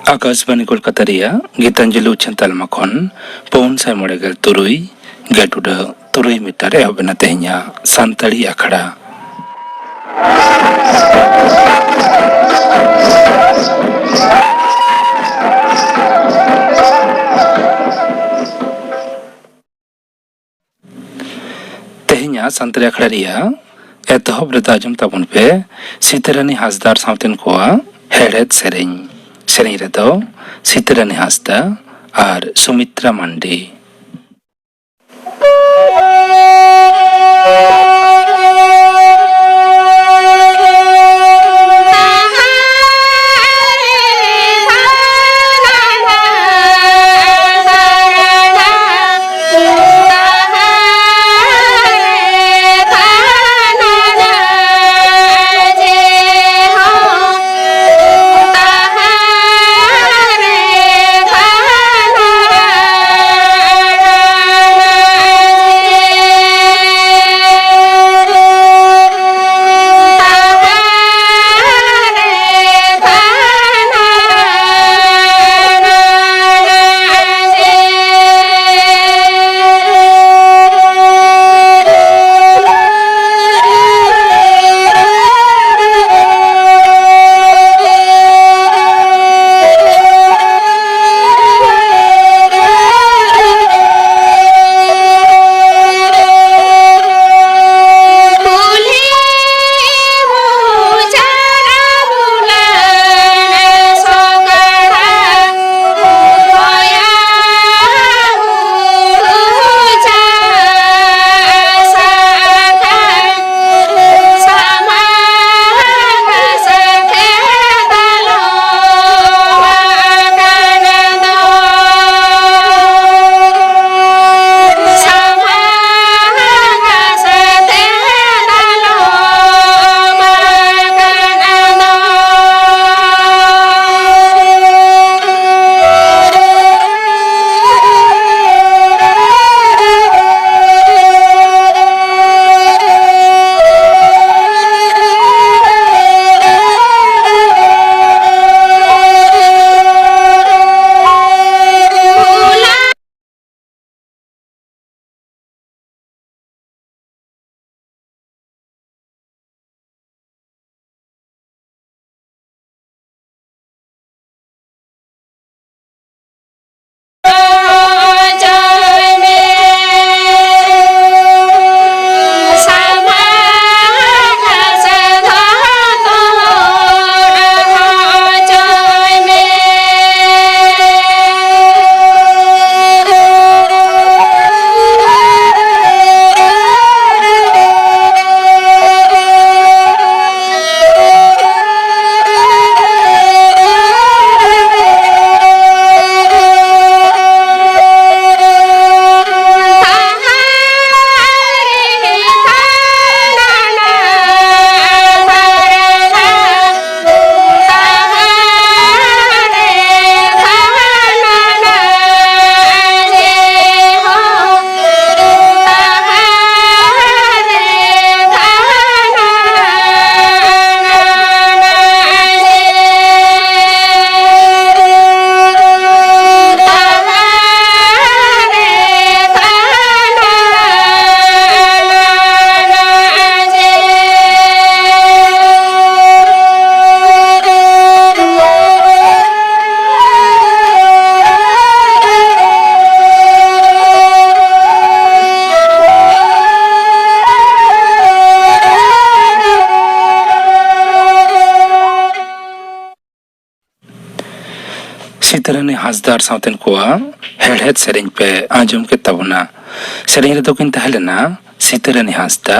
आकाशवाणी कोलकाता गीतांजलि उच्चन तालमा खन पौन साय मोड़ेगल तुरुई गेटुड तुरुई मीटर एहबना तेहኛ सानताड़ी आखड़ा तेहኛ सानताड़ी आखड़ा रिया एतहब रताजम ताबुन पे सीतारानी हासदार सावतेन कोआ हेड़ेद सेरेñ सेरेñ रेदो सीतारानी हासदा और सुमित्रा मांडी। सीतारानी हासदार सावतेन कोआ हेड़हेद सेरेñ पे आंजम के तबना सेरेñ रे दोकिन तहलेना सीतारानी हासदा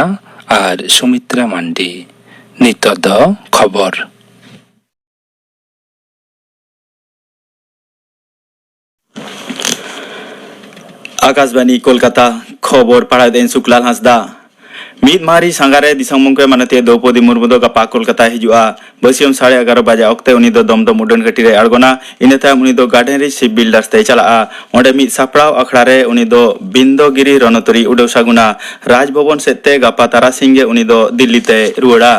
और सुमित्रा मांडी। नितो दो खबर आकाशवाणी कोलकाता खबर पढ़ा देन सुकलाल हासदा मीद मारी सांगारे दिसंग मुंके मानते द्रौपदी मुर्मू दो गपा कोलकाता हिजुआ बसियम 11:30 बजे अक्ते उनी दो दमदम उडन घाटी रे अड़गोना इनता उनी दो गार्डन रे शिप बिल्डर्स ते चला ओंडे मिद सापड़ाव अखड़ा रे उनी दो बिंदोगिरी रणतरी उडव सागुना राजभवन सेते गपा तारासिंगे उनी दो दिल्ली ते रुवाड़ा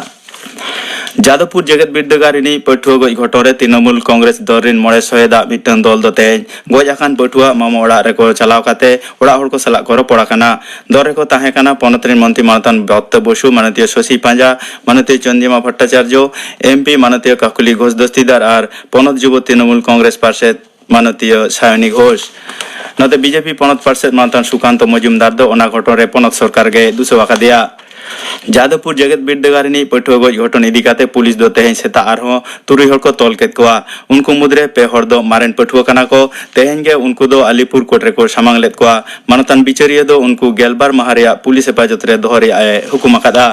जादवपुर जगत बिरदागारिनी पठुआ गज घटोरे तृणमूल कांग्रेस दल मोड़े सहेदा मिटन दल दो तेज गज आकान पठुआ मामा ओड़ा रेको चलाव काते ओड़ा हड़ को सलाह को रपड़ा कना दल रेको ताहे कना पनत रेन मंत्री मानतान दत्त बसु मानतीय शशि पांजा मानतीय चंद्रिमा भट्टाचार्य एमपी मानतीय काकुली घोष दस्तीदार और पनत युव तृणमूल कांग्रेस पार्षद मानतीय सायनी घोष नते बीजेपी पनत पार्षद मानतान सुकांत मजुमदार दो ओना घटोरे पनत सरकार गे दुसो आकादिया जादवपुर जगत बिरदागारिनी पठुआ गज घटन इदी काते पुलिस दो तेहें सेता आरहो तुरुई हड़ को तोल केद कोआ उनको मुद्रे पे हड़ दो मारेन पठुआ कना को तेहें गे उनको दो अलीपुर कोर्ट रे को सामांग लेद कोआ मानतान बिचारिया दो उनको गेलबार माहारिया पुलिस हेफाजत रे दोहरी आए हुकुम आकादा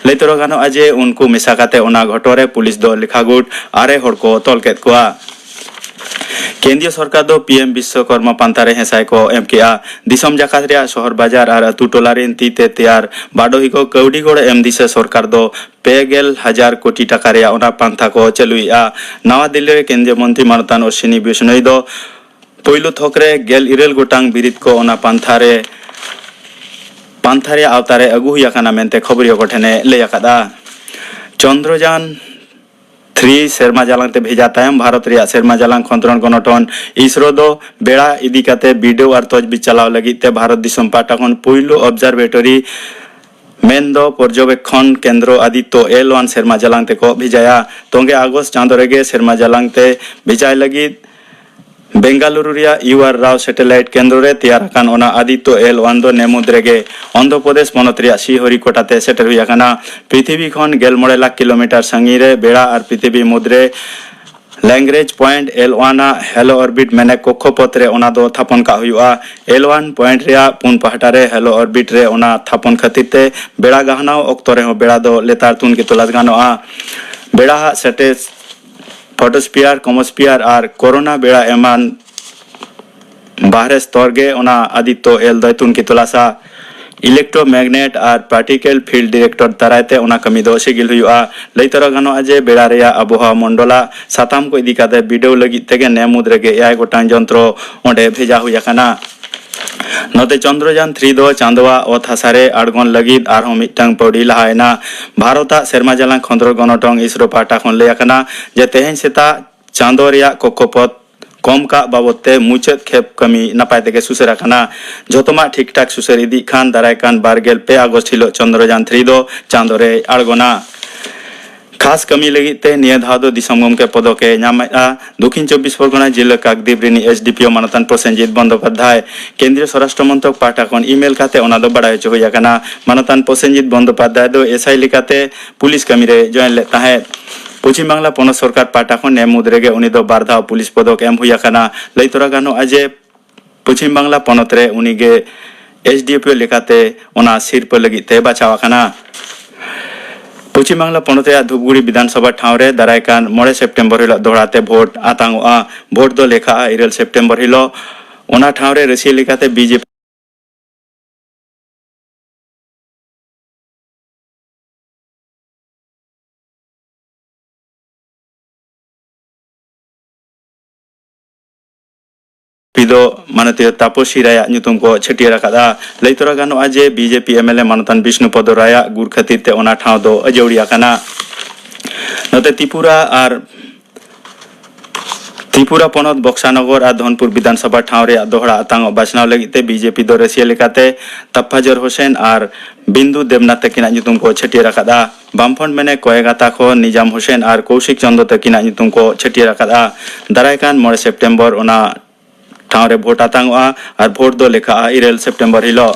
लैतरो गानो आजे उनको मेसा काते ओना घटोरे पुलिस दो लिखागुट आरे हड़ को तोल केद कोआ केंद्रीय सरकार दो पीएम विश्वकर्मा पांतारे हेसाय को एम किया दिसम जाकात रे शहर बाजार और अतु टोला रेन तीते तैयार बाडोही को कौडी गोड़ एम दिसे सरकार दो 50,000 कोटी टाका रे ओना पांथा को चलुइया नवा दिल्ली रे केंद्रीय मंत्री मानतान अश्विनी वैष्णव दो पहिलो थोकरे 11 गोटांग बिरित को ओना पांथारे आवतारे अगु हुयाकाना मेनते खबरियो गठने लेयाकादा चंद्रयान 3 सेरमा जालांग भेजा तायम भारत रे सेरमा जालांग खंतरण गणटन इसरो दो बेड़ा इदी काते वीडियो और तजबीज चलाव लगित ते भारत दिसम पाटा खन पहिलो ऑब्जर्वेटरी मेन दो पर्यवेक्षण केंद्र आदित्य L1 सेरमा जालांग ते को भेजाया तोंगे अगस्त चांदो रेगे सेरमा जालांग ते भेजाय लगित बेंगालुरु रिया UR राव सैटेलाइट केंद्र रे तैयार कान ओना आदित्य L1 दो नेमुद्रेगे आंध्र प्रदेश पनत रिया श्रीहरिकोटा ते सेटर हुई आकाना पृथ्वी खन 11 लाख किलोमीटर संगी रे बेड़ा और पृथ्वी मुद्रे language point L1 halo orbit मेने कक्षपथ रे ओना दो थापन का हुआ L1 पॉइंट रिया पुन पहाटा रे हेलो ऑर्बिट रे ओना थापन खातिर ते बेड़ा गहनाओ ऑक्तो रे हो बेड़ा दो लेतार तुन के तुलास गानोआ बेड़ा सेटे फोटोस्फियर कॉमोस्फियर और कोरोना बेड़ा एमान बाहरे स्तर गे ओना आदित्य एल दैतुन की तुलासा इलेक्ट्रोमैग्नेट और पार्टिकल फील्ड डायरेक्टर तरायते ओना कमी दो सिगिल हुआ लैतरो गानो अजे बेड़ा रेया आबोहावा मंडला साताम को इदी काते वीडियो लगी तेगे नेमुद रेगे 8 गोटांग यंत्र ओंडे भेजा हुई आकाना नते चंद्रयान 3 दो चांदवा ओत हासारे आड़गन लगित आरहो मिटटांग पौड़ी लहायना भारता सेरमा जालांग खंतरण गणटन इसरो पाटा खन लेयाकना जे तेहें सेता चांदो रिया कक्षपथ कम का बाबते मुचाद खेप कमी नपाय तेगे सुसर आकना जतमा ठीक ठाक सुसर इदी खान दाराय कान 22 अगस्त हिलो चंद्रयान 3 दो चांदो रे आड़गोना खास कमी लगी ते निया धाव दो दिसम गमके पदों के नामा दक्षिण 24 परगना जिला काकद्वीप रिनी SDPO मानतान प्रसेनजीत बंदोपाध्याय केंद्रीय स्वराष्ट्र मंत्रक पाटा खन ईमेल काते ओना दो बड़ाय चो होयाकना मानतान प्रसेनजीत बंदोपाध्याय दो एसआई लिकाते पुलिस कमी रे जॉइन ले ताहे पश्चिम बांग्ला पनत सरकार पाटा खन नेमुद्रेगे उनी दो बारधाव पुलिस पदक एम हुयाकना लैतरा गानो आजे पश्चिम बांग्ला पनत रे उनीगे SDPO लिकाते ओना सिरप लगी ते बाचावाकना पश्चिम बांग्ला पनत धूपगुड़ी विधानसभा ठावरे दारायकान 9 सेप्टेम्बर हिलो दोहराते भोट आतांगोआ भोट दो लेखा 9 सेप्टेम्बर हिलो ओना ठावरे रसिया लेखाते बीजेपी पिदो मानतीय तापसी राया नुतुम को छटिया रकादा लैतरा गानो आजे बीजेपी MLA मानतान विष्णुपद राया गुर खातिर ते ओना ठाव दो अजौड़िया कना नते त्रिपुरा पनत बक्सानगर और धनपुर विधानसभा ठाव रे दोहरा आतांग बाचनाव लगिते बीजेपी दो रसिया लेकाते तफ्फाजर हुसैन और बिंदु देवनाथ तकिना नुतुम को छटिया रकादा बामफंड मेने कोयगाता खो निजाम हुसैन और कौशिक चंद्र तकिना नुतुम को छटिया रकादा दारायकान 9 सेप्टेम्बर ओना ठावरे भोट आतांगोआ और भोट दो लेखा 9 सेप्टेम्बर हिलो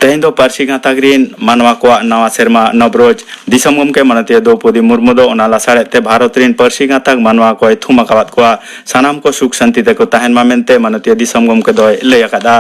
तेहें दो पार्सी गाताग्रीन मानवा को नवा सेरमा नवरोज दिसम गमके मानतीय द्रौपदी मुर्मू दो ओना लासाड़ेते भारत रिन पार्सी गाताग मानवा को थुम आकाबाद को सानाम को सुख शांति ते को ताहेन मा मेनते मानतीय दिसम गमके दो लय आकादा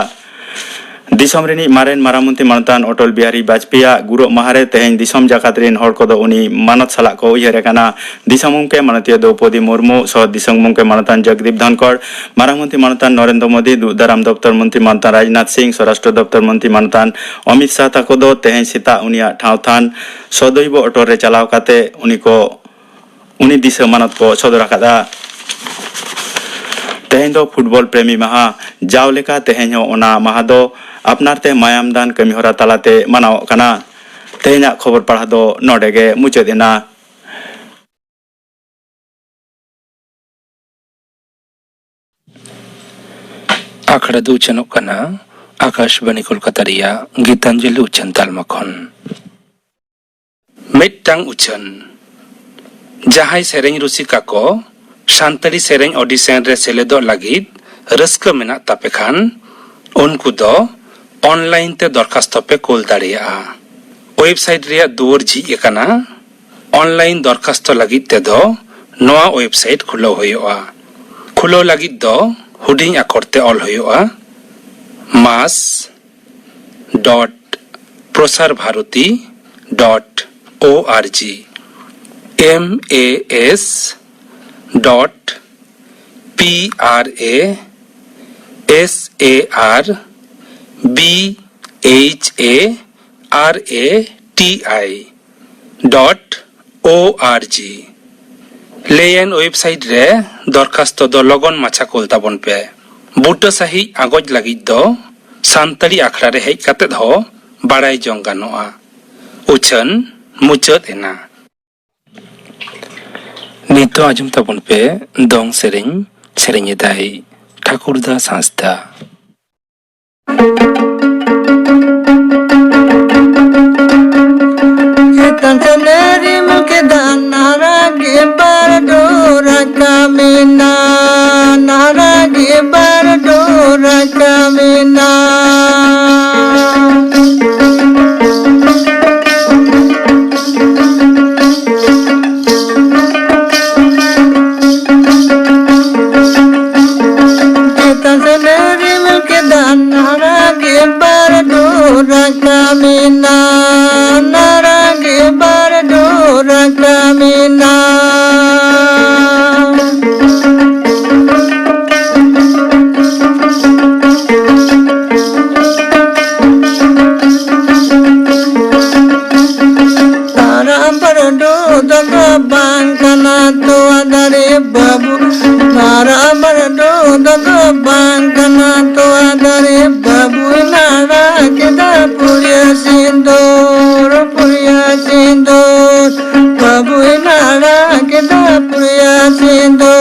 दिसम रिनी मारेन मारामंत्री मानतान अटल बिहारी वाजपेयी गुरु महारे तेहें दिसम जाकात रिन हड़ को दो उनी मानत सला को उयहर काना दिसम गमके मानतीय द्रौपदी मुर्मू सह दिसम गमके मानतान जगदीप धनखड़ मारामंत्री मानतान नरेंद्र मोदी दूरदाराम दफ्तर मंत्री मानतान राजनाथ सिंह स्वराष्ट्र दफ्तर मंत्री मानतान अमित शाह ताको दो तेहें सीता उनिया ठाव थान सदैव अटल रे चलाव काते उनी दिस मानत को सदर आकादा तेहें दो फुटबॉल प्रेमी माहा जाव लेका तेहें ओना माहा दो अपनारते मायाम दान कमी होरा तालाते मानाव कना तेहें खबर पढ़ा दो नोडेगे मुचादेना। आखड़ा दो उच्चनों का ना आकाशवाणी कोलकाता रिया गीतांजलि उच्चन तालमा खन मिट्टांग उच्चन जहां सेरेंग रुसिका को शांतरी सेरेंग ऑडिशन रे सेलेदो लागिद रस्क मेना तापे खान उनको दो ऑनलाइन ते दरखास्त पे कोल दाड़िया वेबसाइट रिया दूर जी एकना ऑनलाइन दरखास्त लागिद ते दो नवा वेबसाइट खुलो होयोआ खुलो लागिद दो हुडिंग आखरते ऑल होयोआ mas.prasarbharati.org mas.prasarbharati.org लेयन वेबसाइट रे दरखास्त दो लगन माछा कोलता बन पे बुटा सही आगोज लगिद दो सानताली आखड़ा रे हेज काते दो बाड़ाई जंग गानोआ उछन मुचाद एना नितो आजम ताबन पे दोंग सेरेंग दाई Thakurdas Hansda Tantaneri mukdan naragi bardora kamina naragi bardora kamina Tantaneri mukdan naragi bardora kamina naragi bardora kamina Tara bardo daga bangkana to adare babu Tara bardo daga bangkana to adare babu nara kita purya sindor babu nara kita purya sindor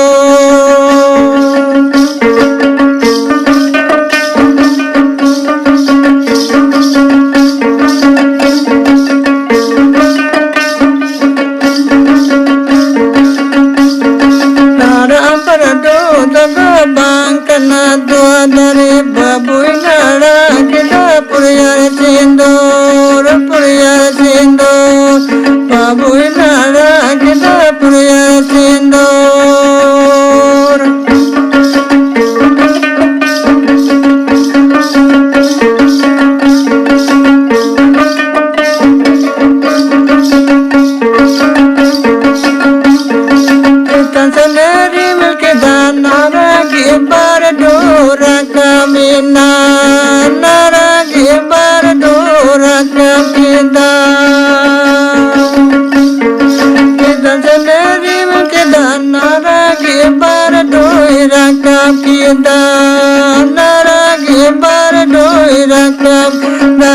bangkana dua dari babu nara kita purya sindor babu nara kita purya sindor Tantaneri mukdan naragi bardora kamina naragi bardora kamina Tantaneri mukdan naragi bardora kamina naragi bardora kamina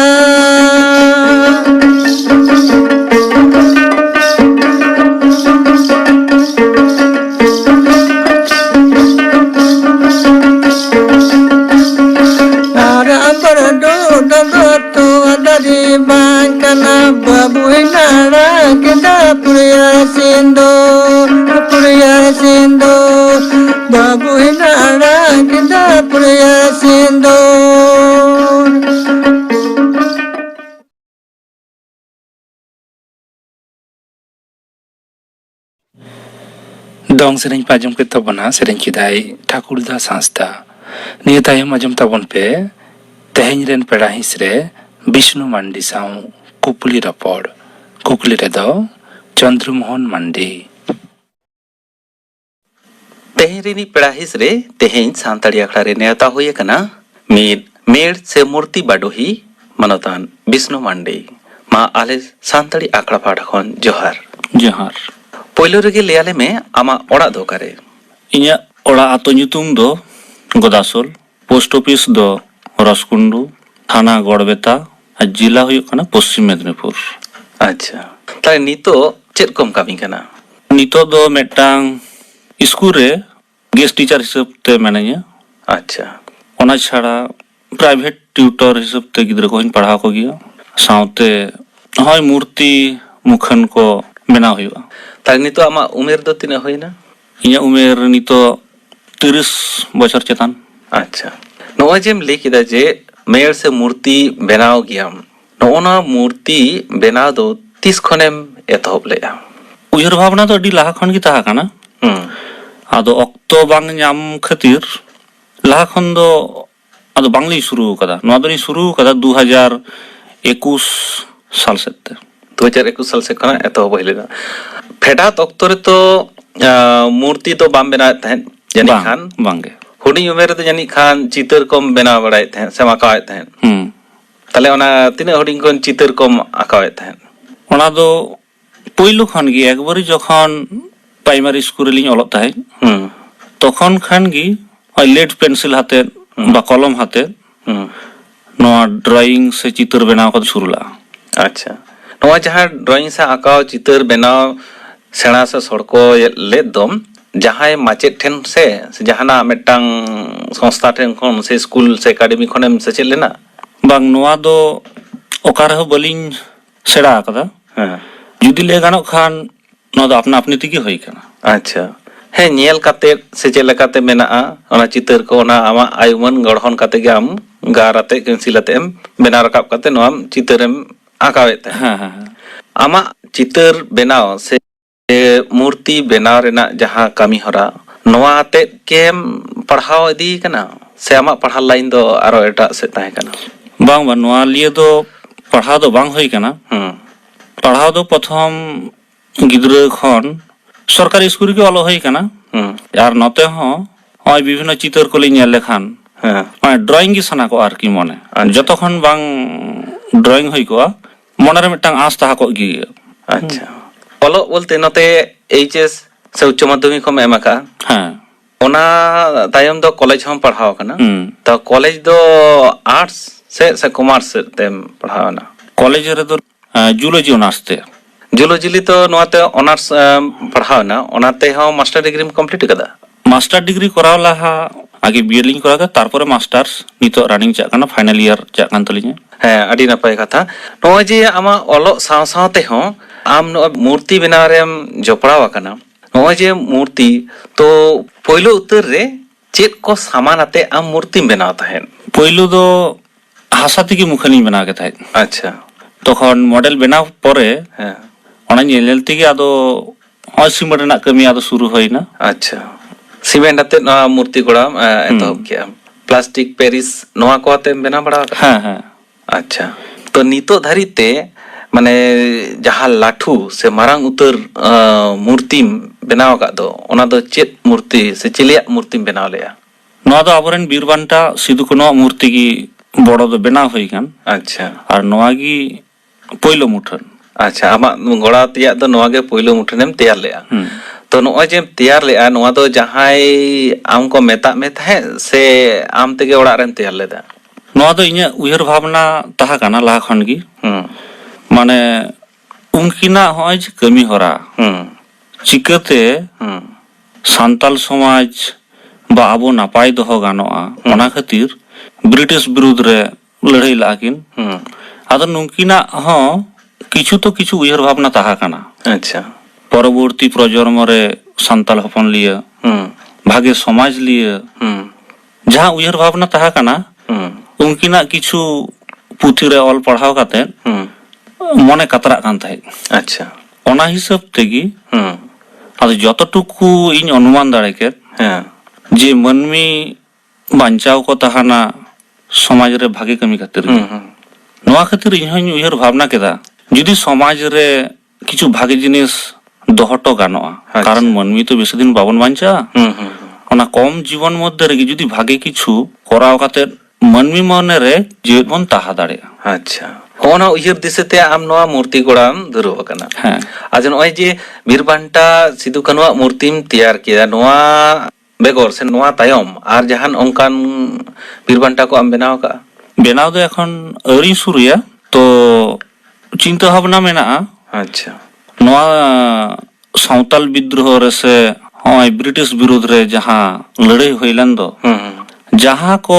bangkana babu nara kita purya sindor babu nara kita purya sindor दोंग सेरेंग पाजम के तबना सेरेंग किदाई ठाकुरदास हांसदा निया तायम आजम ताबन पे तेहेñ rain पेड़ा हिस रे विष्णु मांडी साउ कुपली रपड़ कुकली रे दो चंद्रमोहन मांडी तेहरिनी पेड़ाहिस रे तेहेñ सानताड़ी आखड़ा रे नेता हुए कना मीर मेड़ से मूर्ति बाडोही मनोतान विष्णु मांडी मा आले सानताड़ी आखड़ा पाठा खन जोहार जोहार पोइलो रेगे लेयाले में आमा ओड़ा दो करे इnya ओड़ा आतो nyutum do गोदासोल पोस्ट ऑफिस दो रसकुंडू थाना गड़बेता और जिला हुई कना पश्चिम मेदिनीपुर अच्छा ताले नितो चेद कम कामी कना नितो दो मेटांग स्कूल रे गेस्ट टीचर हिसाब ते मैंने अच्छा ᱚᱱᱟ ᱪᱷᱟᱲᱟ ᱯᱨᱟᱭᱵᱷᱮᱴ টিউটর হিসেব তে গিᱫᱽᱨᱟᱹ ᱠᱚᱧ ᱯᱟᱲᱦᱟᱣ ᱠᱚ ᱜᱮᱭᱟ ᱥᱟᱶᱛᱮ ᱦᱚᱭ ᱢᱩᱨᱛᱤ ᱢᱩᱠᱷᱟᱹᱱ ᱠᱚ ᱵᱮᱱᱟᱣ ᱦᱩᱭᱩᱜᱼᱟ তাহলে নিতো আমার উমের ᱫᱚ ᱛᱤᱱᱟᱹᱜ ᱦᱩᱭᱱᱟ? ᱤᱧᱟᱹᱜ ᱩᱢᱮᱨ ᱱᱤᱛᱚᱜ 30 ᱵᱚᱪᱷᱚᱨ ᱪᱮᱛᱟᱱ ᱟᱪᱪᱷᱟ ᱱᱚᱜᱼᱚᱭ ᱡᱮᱢ ᱞᱟᱹᱭ ᱠᱮᱫᱟ ᱡᱮ ᱢᱮᱲ ᱥᱮ ᱢᱩᱨᱛᱤ ᱵᱮᱱᱟᱣ ᱜᱮᱭᱟᱢ ᱱᱚᱜᱼᱚᱱᱟ ᱢᱩᱨᱛᱤ ᱵᱮᱱᱟᱣ ᱫᱚ ᱛᱤᱥ ᱠᱷᱚᱱᱮᱢ ᱮᱛᱚᱦᱚᱵ ᱞᱮᱜᱼᱟ? ᱩᱭᱦᱟᱹᱨ ᱵᱷᱟᱵᱽᱱᱟ ᱫᱚ ᱟᱹᱰᱤ ᱞᱟᱦᱟ ᱠᱷᱚᱱ ᱜᱮ ᱛᱟᱦᱮᱸ ᱠᱟᱱᱟ ᱟᱫᱚ ᱚᱠᱛᱚ ᱵᱟᱝ ᱧᱟᱢ ᱠᱷᱟᱹᱛᱤᱨ ᱞᱟᱦᱟ ᱠᱷᱚᱱ ᱫᱚ ᱟᱫᱚ ᱵᱟᱝᱞᱤᱧ ᱥᱩᱨᱩ ᱟᱠᱟᱫᱟ ᱱᱚᱣᱟ ᱫᱚᱞᱤᱧ ᱥᱩᱨᱩ ᱟᱠᱟᱫᱟ 2021 সাল ᱥᱮᱫ তে 2021 সাল সে ᱠᱷᱚᱱᱟᱜ ᱮᱛᱚᱦᱚᱵ ᱦᱩᱭ ᱞᱮᱱᱟ ᱯᱷᱮᱰᱟᱛ ᱚᱠᱛᱚ ᱨᱮᱛᱚ ᱢᱩᱨᱛᱤ ᱫᱚ ᱵᱟᱢ ᱵᱮᱱᱟᱣᱮᱫ ᱛᱟᱦᱮᱸᱫ ᱡᱟᱹᱱᱤᱡ ᱠᱷᱟᱱ ᱵᱟᱝᱜᱮ ᱦᱩᱰᱤᱧ ᱩᱢᱮᱨ ᱨᱮᱫᱚ ᱡᱟᱹᱱᱤᱡ ᱠᱷᱟᱱ ᱪᱤᱛᱟᱹᱨ ᱠᱚᱢ ᱵᱮᱱᱟᱣ ᱵᱟᱲᱟᱭᱮᱫ ᱛᱟᱦᱮᱸᱫ ᱥᱮ ᱟᱸᱠᱟᱣᱮᱫ ᱛᱟᱦᱮᱸᱫ ᱛᱟᱦᱞᱮ ᱚᱱᱟ ᱛᱤᱱᱟᱹᱜ ᱦᱩᱰᱤᱧ ᱠᱷᱚᱱ ᱪᱤᱛᱟᱹᱨ ᱠᱚᱢ ᱟᱸᱠᱟᱣᱮᱫ ᱛᱟᱦᱮᱸᱫ? ᱚᱱᱟ ᱫᱚ ᱯᱳᱭᱞᱳ ᱠᱷᱚᱱ ᱜᱮ ᱮᱠᱵᱟᱨᱮ ᱡᱚᱠᱷᱚᱱ ᱯᱨᱟইমারি স্কুল ᱨᱮᱞᱤᱧ ᱚᱞᱚᱜ ᱛᱟᱦᱮᱸᱫ তখন খান ᱜᱮ লেড পেন্সিল হাতে বা কলম হাতে ᱱᱚᱣᱟ ᱰᱨᱚᱭᱤᱝ ᱥᱮ ᱪᱤᱛᱟᱹᱨ ᱵᱮᱱᱟᱣ ᱠᱚ ᱥᱩᱨᱩ ᱞᱟᱜᱼᱟ ᱟᱪᱪᱷᱟ ᱱᱚᱣᱟ ᱡᱟᱦᱟᱸ ᱰᱨᱚᱭᱤᱝ ᱥᱮ ᱟᱸᱠᱟᱣ ᱪᱤᱛᱟᱹᱨ ᱵᱮᱱᱟᱣ ᱥᱮᱬᱟ ᱥᱮ ᱥᱚᱲᱠᱚ ᱞᱮᱫ ᱫᱚᱢ ᱡᱟᱦᱟᱸᱭ ᱢᱟᱪᱮᱫ ᱴᱷᱮᱱ ᱥᱮ ᱡᱟᱦᱟᱱᱟᱜ ᱢᱤᱫᱴᱟᱝ ᱥᱚᱝᱥᱛᱷᱟ ᱴᱷᱮᱱ ᱠᱷᱚᱱ ᱥᱮ ᱥᱠᱩᱞ ᱥᱮ ᱮᱠᱟᱰᱮᱢᱤ ᱠᱷᱚᱱᱮᱢ ᱥᱮᱪᱮᱫ ᱞᱮᱱᱟ? ᱵᱟᱝ ᱱᱚᱣᱟ ᱫᱚ ᱚᱠᱟ ᱨᱮᱦᱚᱸ ᱵᱟᱹᱞᱤᱧ ᱥᱮᱬᱟ ᱟᱠᱟᱫᱟ ᱡᱩᱫᱤ ᱞᱟᱹᱭ ᱜᱟᱱᱚᱜ ᱠᱷᱟᱱ ᱱᱚᱣᱟ ᱫᱚ ᱟᱯᱱᱟ ᱟᱯᱱᱤ ᱛᱮᱜᱮ ᱦᱩᱭ ᱟᱠᱟᱱᱟ ᱟᱪᱪᱷᱟ ᱦᱮᱸ ᱧᱮᱞ ᱠᱟᱛᱮᱫ ᱥᱮ ᱪᱮᱫ ᱞᱮᱠᱟᱛᱮ ᱢᱮᱱᱟᱜᱼᱟ ᱚᱱᱟ ᱪᱤᱛᱟᱹᱨ ᱠᱚ ᱚᱱᱟ ᱟᱢᱟᱜ ᱟᱭᱩᱢᱟᱹᱱ ᱜᱚᱲᱦᱚᱱ ᱠᱟᱛᱮ ᱜᱮ ᱟᱢ ᱜᱟᱨ ᱟᱛᱮ ᱯᱮᱱᱥᱤᱞ ᱟᱛᱮ ᱮᱢ ᱵᱮᱱᱟᱣ ᱨᱟᱠᱟᱵ ᱠᱟᱛᱮ ᱱᱚᱣᱟ ᱪᱤᱛᱟᱹᱨᱮᱢ ᱟᱸᱠᱟᱣᱮᱫ ᱛᱟᱦᱮᱸᱫ ᱟᱢᱟᱜ ᱪᱤᱛᱟᱹᱨ ᱵᱮᱱᱟᱣ ᱥᱮ ᱢᱩᱨᱛᱤ ᱵᱮᱱᱟᱣ ᱨᱮᱱᱟᱜ ᱡᱟᱦᱟᱸ ᱠᱟᱹᱢᱤ ᱦᱚᱨᱟ ᱱᱚᱣᱟ ᱟᱛᱮᱫ ᱜᱮᱢ ᱯᱟᱲᱦᱟᱣ ᱤᱫᱤ ᱠᱟᱱᱟ ᱥᱮ ᱟᱢᱟᱜ ᱯᱟᱲᱦᱟᱣ ᱞᱟᱭᱤᱱ ᱫᱚ ᱟᱨᱚ ᱮᱴᱟᱜ ᱥᱮᱫ ᱛᱟᱦᱮᱸ ᱠᱟᱱᱟ? ᱵᱟᱝ ᱵᱟᱝ ᱱᱚᱣᱟ ᱞᱤᱭᱮ ᱫᱚ ᱯᱟᱲᱦᱟᱣ ᱫᱚ ᱵᱟᱝ ᱦᱩᱭ ᱠᱟᱱᱟ ᱯᱟᱲᱦᱟᱣ ᱫᱚ ᱯᱨᱚᱛᱷᱚᱢ ᱜᱤᱫᱽᱨᱟᱹ ᱠᱷᱚᱱ ᱥᱚᱨᱠᱟরি স্কুল ᱨᱮᱜᱮ ᱚᱞᱚᱜ ᱦᱩᱭ ᱠᱟᱱᱟ ᱟᱨ ᱱᱚᱛᱮ ᱦᱚᱸ ᱱᱚᱜᱼᱚᱭ ᱵᱤᱵᱷᱤᱱᱱᱚ ᱪᱤᱛᱟᱹᱨ ᱠᱚᱞᱤᱧ ᱧᱮᱞ ᱞᱮᱠᱷᱟᱱ ᱢᱟᱱᱮ ᱰᱨᱚᱭᱤᱝ ᱜᱮ ᱥᱟᱱᱟ ᱠᱚᱜᱼᱟ ᱟᱨᱠᱤ ᱢᱚᱱᱮ ᱡᱚᱛᱚ ᱠᱷᱚᱱ ᱵᱟᱝ ᱰᱨᱚᱭᱤᱝ ᱦᱩᱭ ᱠᱚᱜᱼᱟ ᱢᱚᱱᱮᱨᱮ ᱢᱤᱫᱴᱟᱝ ᱟᱸᱥ ᱛᱟᱦᱮᱸ ᱠᱚᱜ ᱜᱮ ᱟᱪᱪᱷᱟ ᱚᱞᱚᱜ ᱵᱚᱞᱛᱮ ᱱᱚᱛᱮ এইচএস ᱥᱮ ᱩচ্ᱪ ᱢᱟᱫᱽᱫᱷᱚᱢᱤᱠ ᱦᱚᱸᱢ ᱮᱢ ᱟᱠᱟᱜᱼᱟ ᱦᱮᱸ ᱚᱱᱟ ᱛᱟᱭᱚᱢ ᱫᱚ ᱠᱚᱞᱮᱡᱽ ᱦᱚᱸᱢ ᱯᱟᱲᱦᱟᱣ ᱟᱠᱟᱱᱟ ᱛᱚ ᱠᱚᱞᱮᱡᱽ ᱫᱚ ᱟᱨᱴᱥ ᱥᱮ ᱠᱚᱢᱟᱨᱥ ᱥᱮᱫ ᱛᱮᱢ ᱯᱟᱲᱦᱟᱣᱮᱱᱟ? ᱠᱚᱞᱮᱡᱽ ᱨᱮᱫᱚ ᱡᱩᱞᱚᱡᱤ ᱚᱱᱟর্স ᱛᱮ ᱡᱩᱞᱚᱡᱤ ᱛᱚ ᱱᱚᱣᱟᱛᱮ ᱚᱱᱟর্স ᱯᱟᱲᱦᱟᱣᱮᱱᱟ ᱚᱱᱟᱛᱮ ᱦᱚᱸ ᱢᱟস্টার ᱰᱤᱜᱽᱨᱤᱢ ᱠᱚᱢᱯᱞᱤᱴ ᱟᱠᱟᱫᱟ? মাস্টার ডিগ্রি করাও লাহা আগে বিএ লিং করা তারপরে মাস্টার্স নিতো রানিং চাক কানা ফাইনাল ইয়ার চাক কান তলিᱧᱟ হ্যাঁ আᱹᱰᱤ ᱱᱟᱯᱟᱭ ᱠᱟᱛᱷᱟ ᱱᱚᱜᱼᱚᱭ ᱡᱮ ᱟᱢᱟᱜ ᱚᱞᱚᱜ ᱥᱟᱶ ᱥᱟᱶ ᱛᱮᱦᱚᱸ ᱟᱢ ᱱᱚᱜᱼᱚᱭ ᱢᱩᱨᱛᱤ ᱵᱮᱱᱟᱣ ᱨᱮᱢ ᱡᱚᱯᱲᱟᱣ ᱟᱠᱟᱱᱟ ᱱᱚᱜᱼᱚᱭ ᱡᱮ ᱢᱩᱨᱛᱤ ᱛᱚ ᱯᱳᱭᱞᱳ ᱩᱛᱟᱹᱨ ᱨᱮ ᱪᱮᱫ ᱠᱚ ᱥᱟᱢᱟᱱ ᱟᱛᱮ ᱟᱢ ᱢᱩᱨᱛᱤᱢ ᱵᱮᱱᱟᱣ ᱛᱟᱦᱮᱸᱫ? ᱯᱳᱭᱞᱳ ᱫᱚ হাসা থেকে মুখানিᱧ ᱵᱮᱱᱟᱣ ᱜᱮ ᱛᱟᱦᱮᱸᱫ আচ্ছা তখন মডেল বেনাও পরে হ্যাঁ ᱚᱱᱟ ᱧᱮᱞ ᱧᱮᱞ ᱛᱮᱜᱮ ᱟᱫᱚ ᱱᱚᱜᱼᱚᱭ ᱥᱤᱢᱮᱱᱴ ᱨᱮᱱᱟᱜ ᱠᱟᱹᱢᱤ ᱟᱫᱚ ᱥᱩᱨᱩ ᱦᱩᱭᱱᱟ আচ্ছা সিমেন্ট আতে নয়া মূর্তি গড়াম এতহব কেয়াম প্লাস্টিক প্যারিস নয়া কো আতে বেনা বড়া হ্যাঁ হ্যাঁ আচ্ছা তো নিতো ধারিতে মানে যাহা লাঠু সে মারাং উত্তর মূর্তিম বেনাও কাদ ওনা ᱫᱚ ᱪᱮᱫ মূর্তি সে চিলিয়া মূর্তিম বেনাও লেয়া? ᱱᱚᱣᱟ ᱫᱚ ᱟᱵᱚᱨᱮᱱ ᱵᱤᱨ ᱵᱟᱱᱴᱟ ᱥᱤᱫᱩ ᱠᱟᱹᱱᱩᱣᱟᱜ ᱢᱩᱨᱛᱤ ᱜᱮ বড় ᱫᱚ ᱵᱮᱱᱟᱣ ᱦᱩᱭ ᱠᱟᱱ আচ্ছা ᱟᱨ ᱱᱚᱣᱟ ᱜᱮ ᱯᱳᱭᱞᱳ ᱢᱩᱴᱷᱟᱹᱱ আচ্ছা আমার গড়া তিয়াক ᱫᱚ ᱱᱚᱣᱟ ᱜᱮ ᱯᱳᱭᱞᱳ ᱢᱩᱴᱷᱟᱹᱱᱮᱢ ᱛᱮᱭᱟᱨ ᱞᱮᱜᱼᱟ ᱛᱚ ᱱᱚᱜᱼᱚᱭ ᱡᱮᱢ ᱛᱮᱭᱟᱨ ᱞᱮᱜᱼᱟ ᱱᱚᱣᱟ ᱫᱚ ᱡᱟᱦᱟᱸᱭ ᱟᱢ ᱠᱚ ᱢᱮᱛᱟᱜ ᱢᱮ ᱛᱟᱦᱮᱸᱫ ᱥᱮ ᱟᱢ ᱛᱮᱜᱮ ᱚᱲᱟᱜ ᱨᱮᱢ ᱛᱮᱭᱟᱨ ᱞᱮᱫᱟ? ᱱᱚᱣᱟ ᱫᱚ ᱤᱧᱟᱹᱜ ᱩᱭᱦᱟᱹᱨ ᱵᱷᱟᱵᱽᱱᱟ ᱛᱟᱦᱮᱸ ᱠᱟᱱᱟ ᱞᱟᱦᱟ ᱠᱷᱚᱱ ᱜᱮ ᱢᱟᱱᱮ ᱩᱱᱠᱤᱱᱟᱜ ᱦᱚᱸᱜᱼᱚᱭ ᱡᱮ ᱠᱟᱹᱢᱤ ᱦᱚᱨᱟ ᱪᱤᱠᱟᱹᱛᱮ ᱥᱟᱱᱛᱟᱞ ᱥᱚᱢᱟᱡᱽ ᱵᱟ ᱟᱵᱚ ᱱᱟᱯᱟᱭ ᱫᱚᱦᱚ ᱜᱟᱱᱚᱜᱼᱟ ᱚᱱᱟ ᱠᱷᱟᱹᱛᱤᱨ ᱵᱨᱤᱴᱤশ ᱵᱤᱨᱩᱫᱽ ᱨᱮ ᱞᱟᱹᱲᱦᱟᱹᱭ ᱞᱟᱜᱼᱟ ᱠᱤᱱ ᱟᱫᱚ ᱱᱩᱝᱠᱤᱱᱟᱜ ᱦᱚᱸ ᱠᱤᱪᱷᱩ ᱛᱚ ᱠᱤᱪᱷᱩ ᱩᱭᱦᱟᱹᱨ ᱵᱷᱟᱵᱽᱱᱟ ᱛᱟᱦᱮᱸ ᱠᱟᱱᱟ আচ্ছা পরবর্তী প্রজন্ম রে সান্তাল হপন লিয়ে ভাগে সমাজ লিয়ে যাহা উইহার ভাবনা তাহা কানা উনকিনাগ কিছু পুঁথিরে অল পড়াও কাতে মনে কাতরাগ কান তাহেদ আচ্ছা ওনা হিসাব তেগি আদো যতটুকু ইñ অনুমান দাড়ে কেত যে মানমি বাঞ্চাও কো তাহানা সমাজ রে ভাগে কামি খাতির নোয়া খাতির ইñ হইñ উইহার ভাবনা কেদা যদি সমাজ রে কিছু ভাগে জিনিস দহটো গানোয়া কারণ মানমি তো বেশি দিন বাবন বাঞ্চা ওনা কম জীবন মধ্যে রেগে যদি ভাগে কিছু করাও কাতে মানমি মনে রে জীবন তাহা দাঁড়ে আচ্ছা ওনা উইহার দিশেতে আম নোয়া মূর্তি গোড়াম ধরো কানা হ্যাঁ আজ নয় যে বীরবান্টা সিধু কানুয়া মূর্তিম তৈয়ার কিয়া নোয়া বেগর সে নোয়া তায়ম আর জাহান অঙ্কান বীরবান্টা কো আম বেনাও কা বেনাও দো এখন আরি শুরুয়া তো চিন্তা ভাবনা মেনাআ আচ্ছা নোয়া সাঁওতাল বিদ্রোহ রে সে হয় ব্রিটিশ বিরুদ্ধ রে যাহা লড়াই হইলেন দো जहाँ को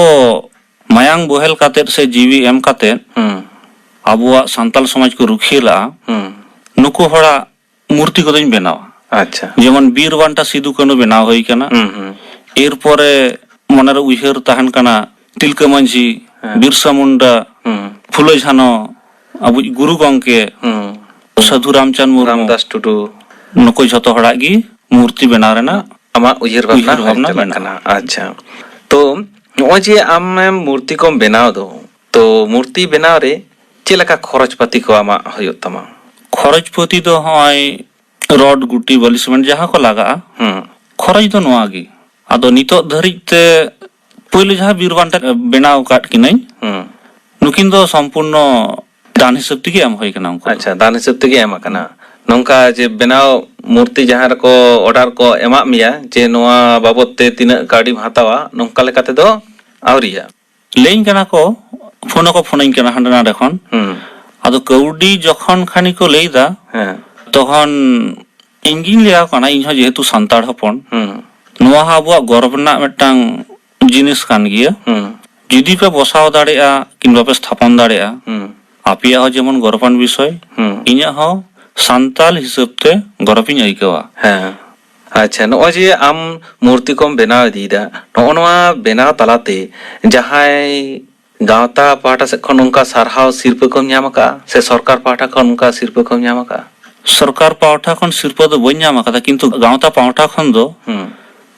मायांग बोहेल कातेत से जीवी एम कातेत आबुआ सांताल समाज को रुखिला नुको हड़ा मूर्ति को दिन बनावा अच्छा जेमन बीर बांटा सिदु कानु बनाव होई कना एरपरे मनरे उइहर तहन कना तिलका मांझी बिरसा मुंडा फुलो झानो अब गुरु गंके साधु रामचंद्र मुर्मू रामदास टुडू नुको झतो हड़ा गी मूर्ति बना रेना आमा उयहर भावना बना अच्छा तो नॉय जे आम मूर्ति को बनाव दो तो मूर्ति बनाव रे चेलका खरच पाती को आमा होयो तमा खरच पति दो हय रड गुटी बलि सिमेंट जहाँ को लगा खरच दो नोआ गी आदो नितो धरित ते पहिले जहाँ बीर बांटा बनाव काट कि नहीं नुकिन दो संपूर्ण दान हिसाब तेगे एम होय कना उनको अच्छा दान हिसाब तेगे एम कना नोंका जे बनाव मूर्ति जहाँ को ऑर्डर को एमा मिया जे नोआ बाबत ते तिना काडी हातावा नोंका लेकाते दो आवरिया लेइन कना को फोन कना हंडना देखन आदो कौडी जखन खानी को लेदा तखन इंगिन लिया कना इनहो जेहेतु संताड़ हपन नोआ आबुआ गर्व ना मिटांग जिनिस कान गिया जुदी पे बसाव दाड़ेया किंबा पे स्थापन दाड़ेया आपिया हो जेमन गर्वान विषय इन्या हो सांताल हिसाब ते गर्विन आइकवा अच्छा नॉय जे आम मूर्ति को बनाव दीदा नोआ बनाव तलाते जहाय गावता पाटा से खन उनका सारहाव सिरप को न्यामका से सरकार पाटा खन उनका सिरप को न्यामका सरकार पावठा खन सिरप दो बई न्यामका किंतु गावता पावठा खन दो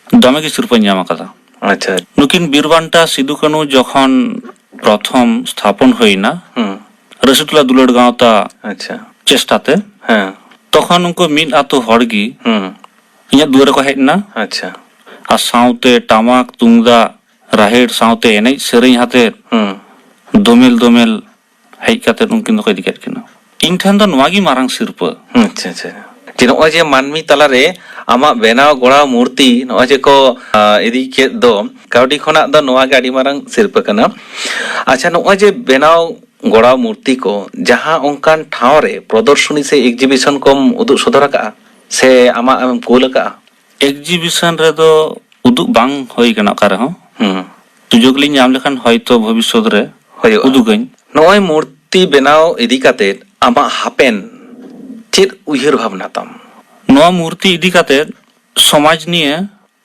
दमे की सिरप न्यामका अच्छा नुकिन बीरबांटा सिदु कानु जखन प्रथम स्थापन होइना रसुटला दुलड़ गावता अच्छा चेष्टाते तखन उनको मिन आतो हड़गी इया दुआरे को हेजना अच्छा आ साउते टामाक तुंगदा राहेड़ साउते एनै सेरेኝ हाते दोमेल हेज काते उनकिन को दिकेट किना इन ठन दो नवागी मारांग सिरप अच्छा अच्छा जे नॉय जे मानमी तला रे आमा बेनाव गोड़ा मूर्ति नॉय जे को इदी के दो काउडी खना दो नवा गाडी मारांग सिरप कना अच्छा नॉय जे बेनाव गोड़ा मूर्ति को जहां उनकान ठाव रे प्रदर्शनी से एग्जीबिशन को उदु सदर का से आमा कोल का एग्जीबिशन रे दो उदु बांग होई कना करे हो सुजोग लिन नाम लेखन हयतो भविष्यत रे होयो उदुगኝ नॉय मूर्ति बेनाव इदी काते आमा हापेन चेत उयहर भावना तम नोआ मूर्ति इदी काते समाज निये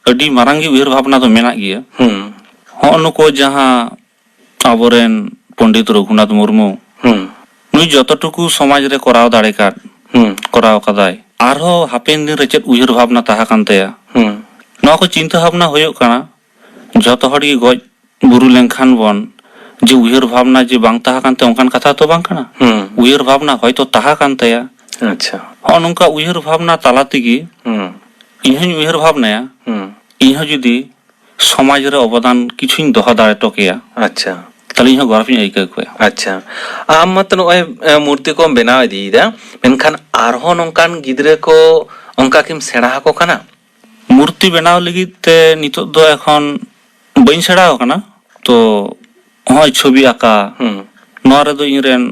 अडी मारांगी उयहर भावना तो मेना गिया नुको जहां आबोरेन पंडित रघुनाथ मुर्मू नुई जतटुकु समाज रे कराव दाड़े काट कराव कदाय आरो हापेन दिन रे चेत उयहर भावना ताहा कानतेया नोआ को चिंता भावना होयो काना जतो हड़ी गज बुरु लेंखान बन जे उयहर भावना जे बांग ताहा कानते ओंकान कथा तो बांग काना उयहर भावना हयतो ताहा कानतेया अच्छा नोंका उयहर भावना ताला तेगी इन्हनि उयहर भावनाया इन्ह जुदी समाज रे अवदान किछुन दोहा दाड़े टोकेया अच्छा तली इन्ह गर्व आइका को अच्छा आम मत नॉय मूर्ति को बनाव दीदा मेनखान आरहो नोंकान गिदरे को ओंका किम सेड़ा को कना मूर्ति बनाव लगी ते नितो दो एखन बइन सेड़ाव कना तो हय छवि आका नोआ रे दो इनरेन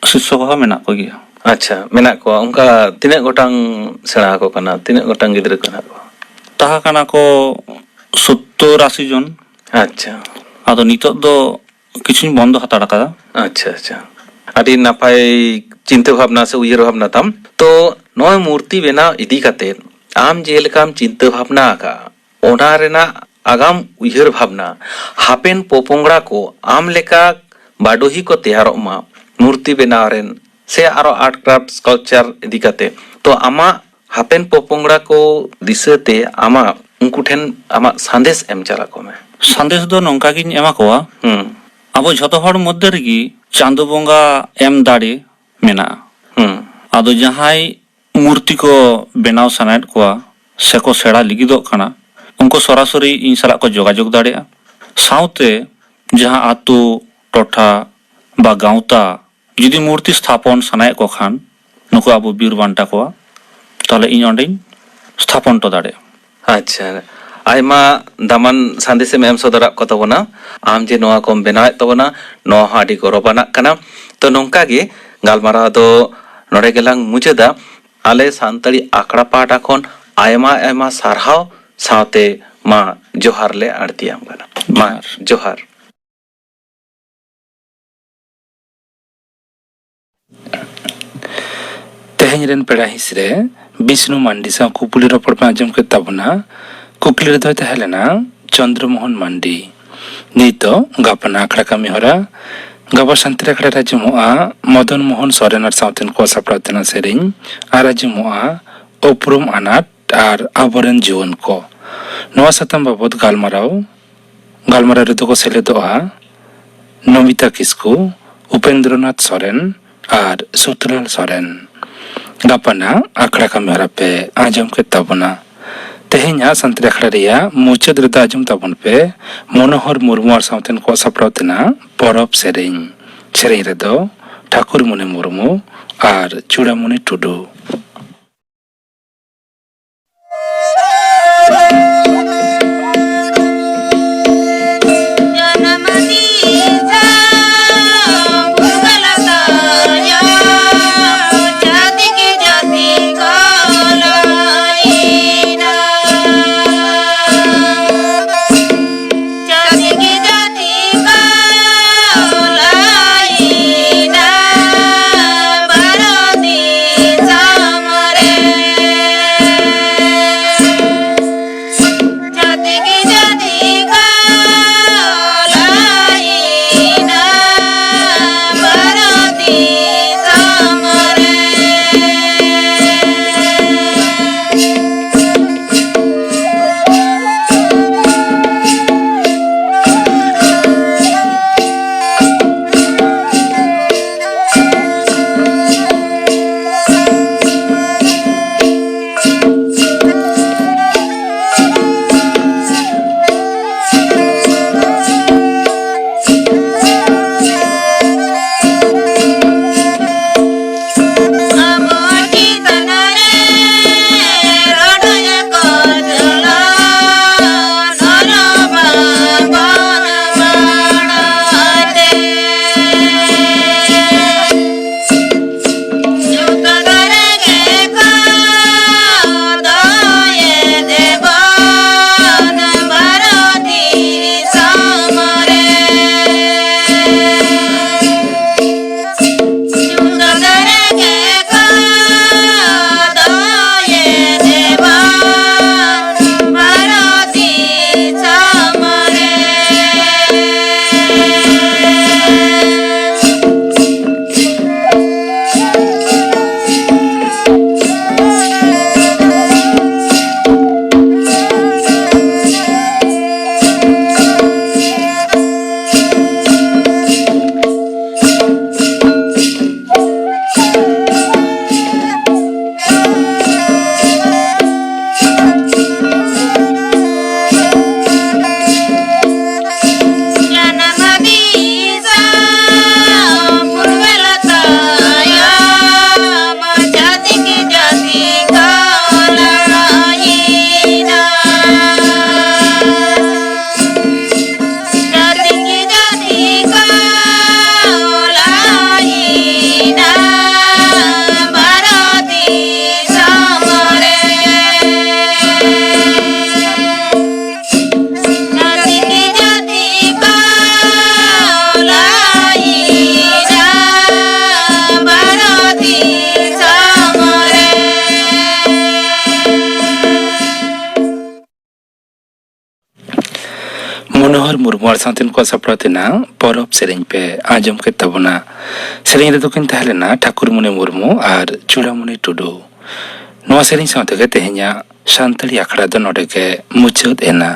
शिष्य को मेना को गिया अच्छा मेना को उनका तिने गोटांग सेड़ा को कना तिने गोटांग गिदरे कना को ताहा कना को 70-80 जन अच्छा आदो नितो दो किछुन बंद हताड़ का अच्छा अच्छा अडी नापाय चिंता भावना से उयहर भावना तम तो नॉय मूर्ति बेना इदी काते आम जेलकाम चिंता भावना का ओना रेना आगाम उयहर भावना हापेन पोपोंगड़ा को आम लेका बाडोही को तैयार मा मूर्ति बेना रेन से आरो आर्ट क्राफ्ट स्कल्पचर इदी काते तो आमा हापेन पोपोंगड़ा को दिसते आमा उनको ठेन आमा संदेश एम चला को में संदेश दो नोंका गिन एमा कोआ आबो झतो हर मध्य रेगी चांदो बोंगा एम दाड़े मेना आदो जहाय मूर्ति को बेनाव सनायत कोआ सेको सेड़ा लिगिदो खाना उनको सरासरी इन साला को जोगाजोग दाड़ेया साउते जहां आतु टोठा बा गावता जुदी मूर्ति स्थापन सनायत को खान नुको आबो बीर बांटा कोआ ताले इन ओंडे स्थापन तो दाड़े अच्छा आयमा दामान संदेश में एम सदरा को तबना आम जे नोआ को बेनाव तबना नो हाडी गौरवाना कना तो नोंका गे गालमारा दो नोडे गेलांग मुचेदा आले सांतड़ी आकड़ा पाटा खन आयमा आयमा सारहाव साथे मा जोहार ले आरतीयाम कना मा जोहार तेहें रेन पेड़ा हिसरे विष्णु मांडी सा कुकुली रोपड़ पे आजम के तबना कुकुली रे दोते हेलेना चंद्रमोहन मांडी नीतो गापना आखड़ा कमी होरा गाबा शांति आखड़ा राजमुआ मदन मोहन सोरेन साउथन को सपड़ातना सेरिंग आ राजमुआ उपरुम अनाट आर आबरन जीवन को नवा सतम बाबत गालमाराव रे दो को सेलेदोआ नमिता किस्कू उपेंद्रनाथ सोरेन आर सुतलाल सोरेन गापना आखड़ा कमी होरा पे आजम के तबना तेहेnya santri akhड़ा रिया मुचाद रे आजम तबन पे मनोहर मुर्मू आर साउथन को सपड़ातना परब सेरें रे दो ठाकुर मुनि मुर्मू आर चूड़ामुनि टुडू मनोहर मुर्मू आर साउथन को सपड़ातना परब सेरें पे आजम के तबना सेरें रे दोकिन तहलेना ठाकुर मुनि मुर्मू आर चूड़ामुनि टुडू नवा सेरें साउथे के तेहेnya शांतली आखड़ा दो नोडे के मुचाद एना